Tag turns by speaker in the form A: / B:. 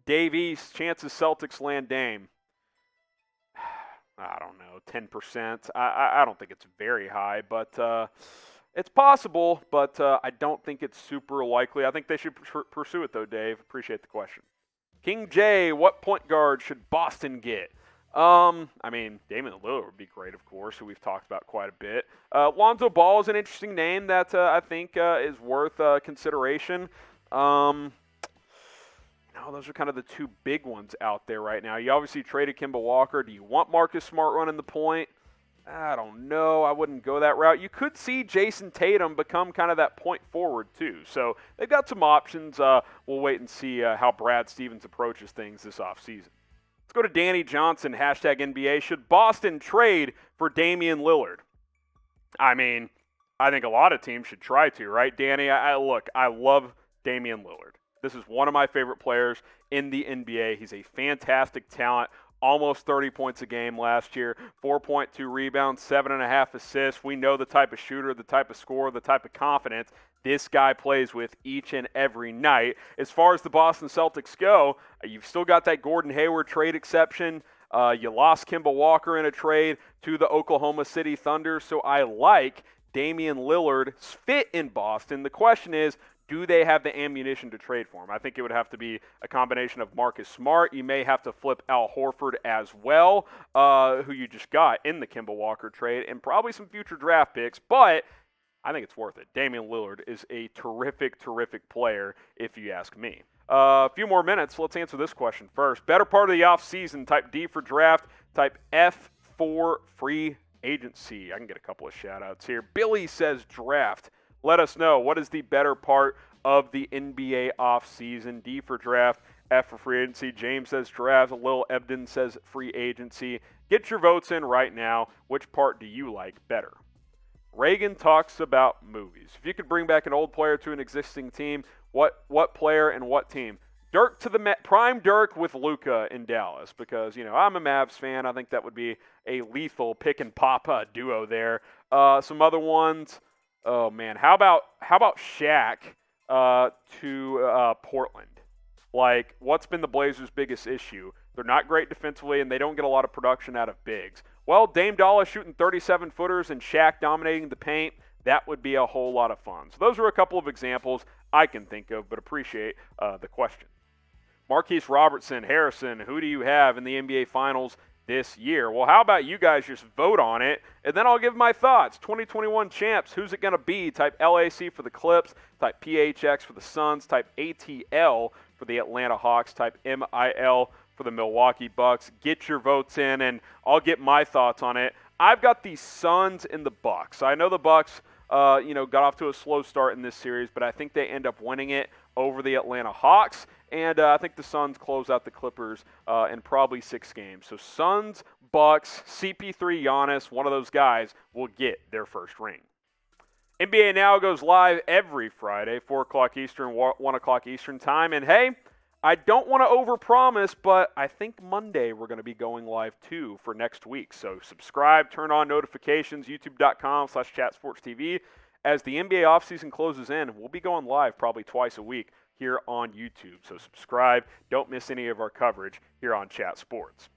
A: Dave East, chances Celtics land Dame. I don't know, 10%. I don't think it's very high, but it's possible, but I don't think it's super likely. I think they should pursue it, though, Dave. Appreciate the question. King J, what point guard should Boston get? I mean, Damian Lillard would be great, of course, who we've talked about quite a bit. Lonzo Ball is an interesting name that I think is worth consideration. No, those are kind of the two big ones out there right now. You obviously traded Kemba Walker. Do you want Marcus Smart running the point? I don't know. I wouldn't go that route. You could see Jason Tatum become kind of that point forward too. So they've got some options. We'll wait and see how Brad Stevens approaches things this offseason. Let's go to Danny Johnson, hashtag NBA. Should Boston trade for Damian Lillard? I mean, I think a lot of teams should try to, right, Danny? I love Damian Lillard. This is one of my favorite players in the NBA. He's a fantastic talent. Almost 30 points a game last year, 4.2 rebounds, 7.5 assists. We know the type of shooter, the type of scorer, the type of confidence this guy plays with each and every night. As far as the Boston Celtics go, you've still got that Gordon Hayward trade exception. You lost Kemba Walker in a trade to the Oklahoma City Thunder, so I like Damian Lillard's fit in Boston. The question is, do they have the ammunition to trade for him? I think it would have to be a combination of Marcus Smart. You may have to flip Al Horford as well, who you just got in the Kemba Walker trade, and probably some future draft picks, but I think it's worth it. Damian Lillard is a terrific, terrific player, if you ask me. A few more minutes. Let's answer this question first. Better part of the offseason, type D for draft, type F for free agency. I can get a couple of shout-outs here. Billy says draft. Let us know, what is the better part of the NBA offseason? D for draft, F for free agency. James says draft. Lil Ebden says free agency. Get your votes in right now. Which part do you like better? Reagan talks about movies. If you could bring back an old player to an existing team, what player and what team? Dirk to the Met, prime Dirk with Luka in Dallas, because I'm a Mavs fan. I think that would be a lethal pick and pop duo there. Some other ones. Oh man, how about Shaq to Portland? Like, what's been the Blazers' biggest issue? They're not great defensively, and they don't get a lot of production out of bigs. Well, Dame Dollar shooting 37-footers and Shaq dominating the paint, that would be a whole lot of fun. So those are a couple of examples I can think of, but appreciate the question. Marquise Robertson, Harrison, who do you have in the NBA Finals this year? Well, how about you guys just vote on it, and then I'll give my thoughts. 2021 champs, who's it going to be? Type LAC for the Clips, type PHX for the Suns, type ATL for the Atlanta Hawks, type MIL for the Milwaukee Bucks. Get your votes in, and I'll get my thoughts on it. I've got the Suns and the Bucks. I know the Bucks got off to a slow start in this series, but I think they end up winning it over the Atlanta Hawks. And I think the Suns close out the Clippers in probably 6 games. So Suns, Bucks, CP3, Giannis, one of those guys will get their first ring. NBA Now goes live every Friday, 4 o'clock Eastern, 1 o'clock Eastern time. And hey, I don't want to overpromise, but I think Monday we're going to be going live too for next week. So subscribe, turn on notifications, youtube.com/chatsportstv. As the NBA offseason closes in, we'll be going live probably twice a week here on YouTube. So subscribe. Don't miss any of our coverage here on Chat Sports.